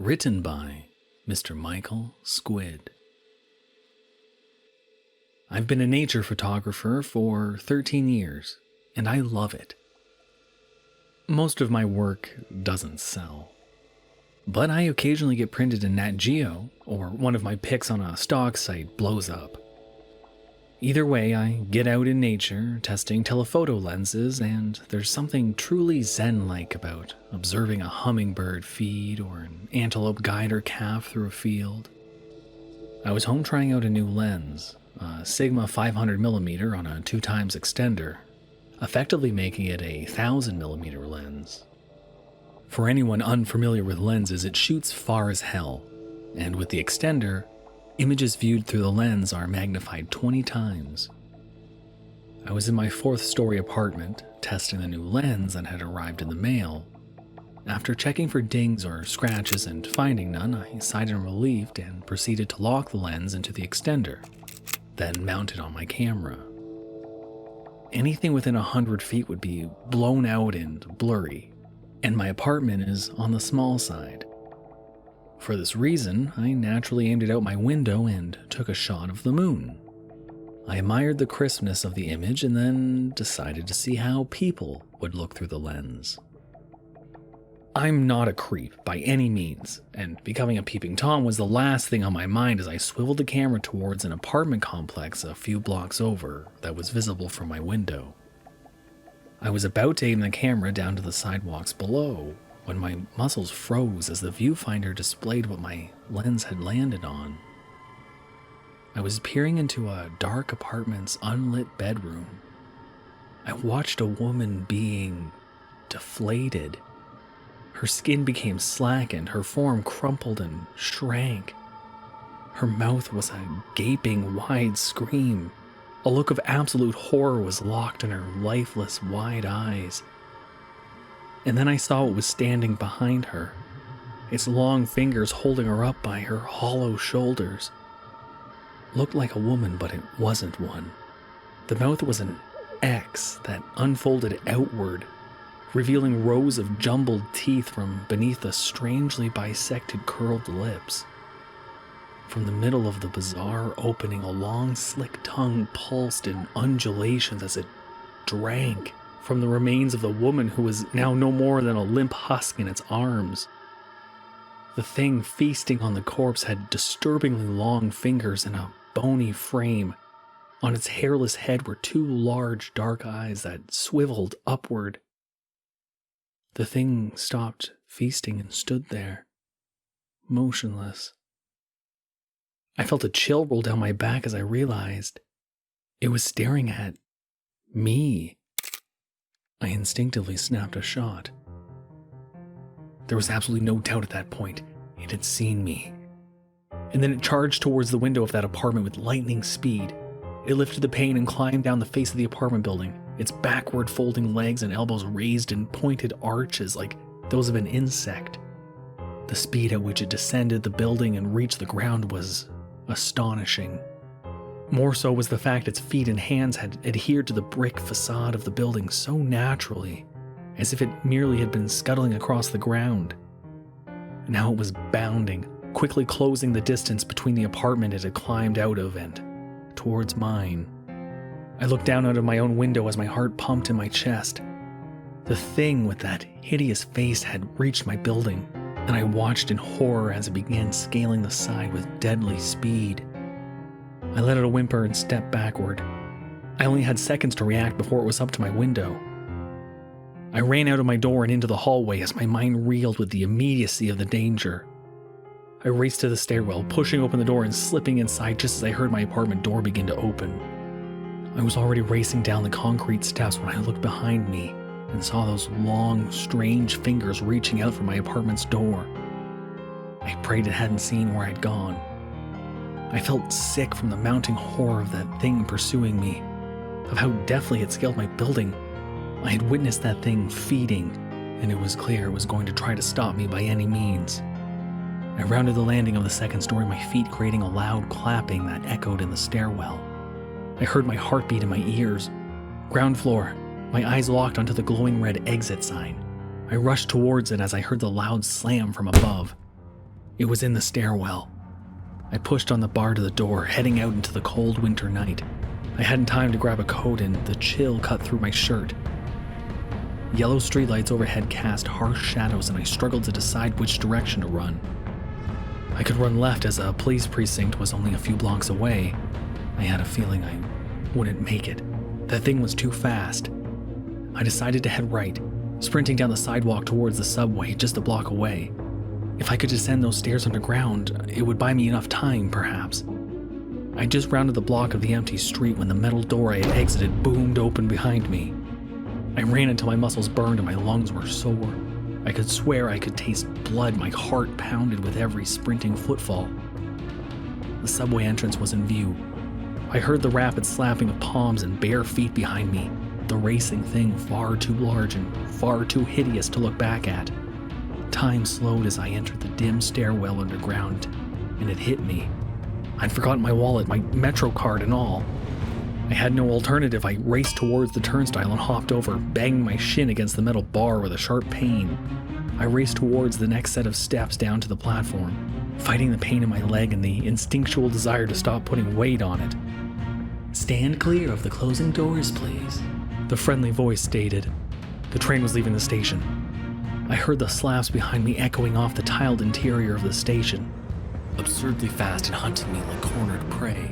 Written by Mr. Michael Squid. I've been a nature photographer for 13 years, and I love it. Most of my work doesn't sell, but I occasionally get printed in Nat Geo, or one of my pics on a Stokes site blows up. Either way, I get out in nature, testing telephoto lenses, and there's something truly zen-like about observing a hummingbird feed or an antelope guide her calf through a field. I was home trying out a new lens, a Sigma 500mm on a 2x extender, effectively making it a 1000mm lens. For anyone unfamiliar with lenses, it shoots far as hell, and with the extender, images viewed through the lens are magnified 20 times. I was in my 4th-story apartment, testing the new lens that had arrived in the mail. After checking for dings or scratches and finding none, I sighed in relief and proceeded to lock the lens into the extender, then mount it on my camera. Anything within 100 feet would be blown out and blurry, and my apartment is on the small side. For this reason, I naturally aimed it out my window and took a shot of the moon. I admired the crispness of the image and then decided to see how people would look through the lens. I'm not a creep by any means, and becoming a peeping Tom was the last thing on my mind as I swiveled the camera towards an apartment complex a few blocks over that was visible from my window. I was about to aim the camera down to the sidewalks below, when my muscles froze as the viewfinder displayed what my lens had landed on. I was peering into a dark apartment's unlit bedroom. I watched a woman being deflated. Her skin became slackened, her form crumpled and shrank. Her mouth was a gaping, wide scream. A look of absolute horror was locked in her lifeless, wide eyes. And then I saw what was standing behind her, its long fingers holding her up by her hollow shoulders. Looked like a woman, but it wasn't one. The mouth was an X that unfolded outward, revealing rows of jumbled teeth from beneath the strangely bisected curled lips. From the middle of the bizarre opening, a long, slick tongue pulsed in undulations as it drank from the remains of the woman who was now no more than a limp husk in its arms. The thing feasting on the corpse had disturbingly long fingers and a bony frame. On its hairless head were 2 large dark eyes that swiveled upward. The thing stopped feasting and stood there, motionless. I felt a chill roll down my back as I realized it was staring at me. I instinctively snapped a shot. There was absolutely no doubt at that point. It had seen me. And then it charged towards the window of that apartment with lightning speed. It lifted the pane and climbed down the face of the apartment building, its backward folding legs and elbows raised in pointed arches like those of an insect. The speed at which it descended the building and reached the ground was astonishing. More so was the fact its feet and hands had adhered to the brick facade of the building so naturally, as if it merely had been scuttling across the ground. Now it was bounding, quickly closing the distance between the apartment it had climbed out of and towards mine. I looked down out of my own window as my heart pumped in my chest. The thing with that hideous face had reached my building, and I watched in horror as it began scaling the side with deadly speed. I let out a whimper and stepped backward. I only had seconds to react before it was up to my window. I ran out of my door and into the hallway as my mind reeled with the immediacy of the danger. I raced to the stairwell, pushing open the door and slipping inside just as I heard my apartment door begin to open. I was already racing down the concrete steps when I looked behind me and saw those long, strange fingers reaching out from my apartment's door. I prayed it hadn't seen where I'd gone. I felt sick from the mounting horror of that thing pursuing me, of how deftly it scaled my building. I had witnessed that thing feeding, and it was clear it was going to try to stop me by any means. I rounded the landing of the 2nd story, my feet creating a loud clapping that echoed in the stairwell. I heard my heartbeat in my ears. Ground floor, my eyes locked onto the glowing red exit sign. I rushed towards it as I heard the loud slam from above. It was in the stairwell. I pushed on the bar to the door, heading out into the cold winter night. I hadn't time to grab a coat and the chill cut through my shirt. Yellow streetlights overhead cast harsh shadows and I struggled to decide which direction to run. I could run left as a police precinct was only a few blocks away. I had a feeling I wouldn't make it. That thing was too fast. I decided to head right, sprinting down the sidewalk towards the subway just a block away. If I could descend those stairs underground, it would buy me enough time, perhaps. I just rounded the block of the empty street when the metal door I had exited boomed open behind me. I ran until my muscles burned and my lungs were sore. I could swear I could taste blood, my heart pounded with every sprinting footfall. The subway entrance was in view. I heard the rapid slapping of palms and bare feet behind me, the racing thing far too large and far too hideous to look back at. Time slowed as I entered the dim stairwell underground, and it hit me. I'd forgotten my wallet, my Metro card and all. I had no alternative. I raced towards the turnstile and hopped over, banging my shin against the metal bar with a sharp pain. I raced towards the next set of steps down to the platform, fighting the pain in my leg and the instinctual desire to stop putting weight on it. "Stand clear of the closing doors, please," the friendly voice stated. The train was leaving the station. I heard the slaps behind me echoing off the tiled interior of the station. Absurdly fast and hunting me like cornered prey.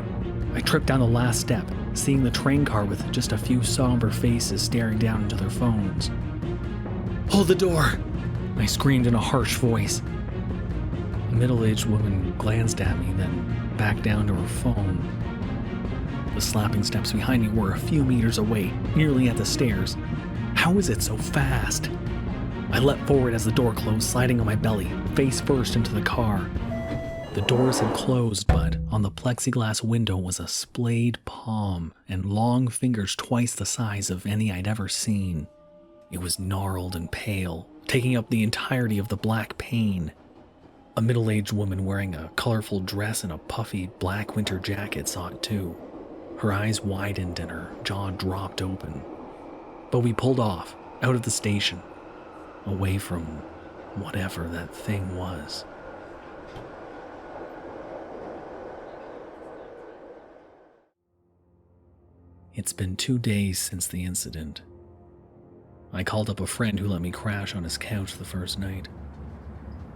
I tripped down the last step, seeing the train car with just a few somber faces staring down into their phones. "Hold the door!" I screamed in a harsh voice. A middle-aged woman glanced at me, then back down to her phone. The slapping steps behind me were a few meters away, nearly at the stairs. How was it so fast? I leapt forward as the door closed, sliding on my belly, face first into the car. The doors had closed, but on the plexiglass window was a splayed palm and long fingers twice the size of any I'd ever seen. It was gnarled and pale, taking up the entirety of the black pane. A middle-aged woman wearing a colorful dress and a puffy black winter jacket saw it too. Her eyes widened and her jaw dropped open. But we pulled off, out of the station, away from whatever that thing was. It's been 2 days since the incident. I called up a friend who let me crash on his couch the first night.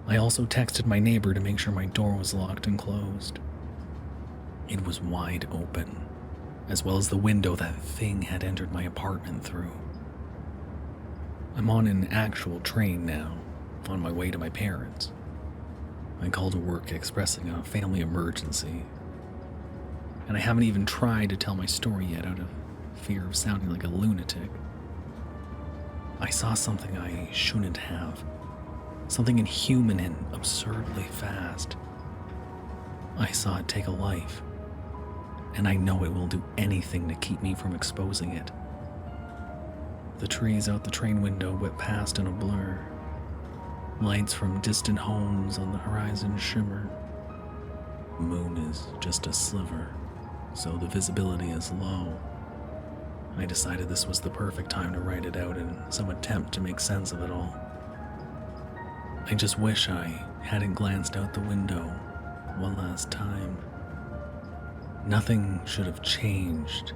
I also texted my neighbor to make sure my door was locked and closed. It was wide open, as well as the window that thing had entered my apartment through. I'm on an actual train now, on my way to my parents. I called to work expressing a family emergency, and I haven't even tried to tell my story yet out of fear of sounding like a lunatic. I saw something I shouldn't have. Something inhuman and absurdly fast. I saw it take a life, and I know it will do anything to keep me from exposing it. The trees out the train window whip past in a blur. Lights from distant homes on the horizon shimmer. The moon is just a sliver, so the visibility is low. I decided this was the perfect time to write it out in some attempt to make sense of it all. I just wish I hadn't glanced out the window one last time. Nothing should have changed.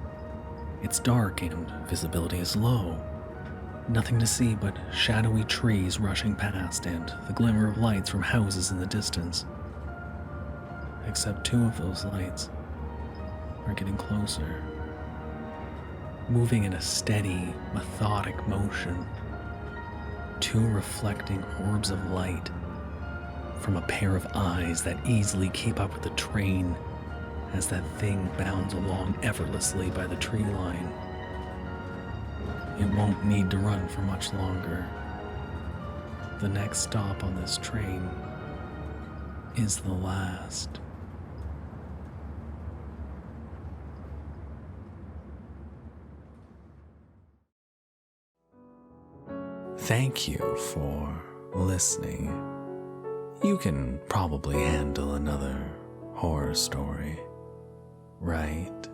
It's dark and visibility is low. Nothing to see but shadowy trees rushing past and the glimmer of lights from houses in the distance. Except 2 of those lights are getting closer, moving in a steady, methodic motion. 2 reflecting orbs of light from a pair of eyes that easily keep up with the train as that thing bounds along effortlessly by the tree line. It won't need to run for much longer. The next stop on this train is the last. Thank you for listening. You can probably handle another horror story, right?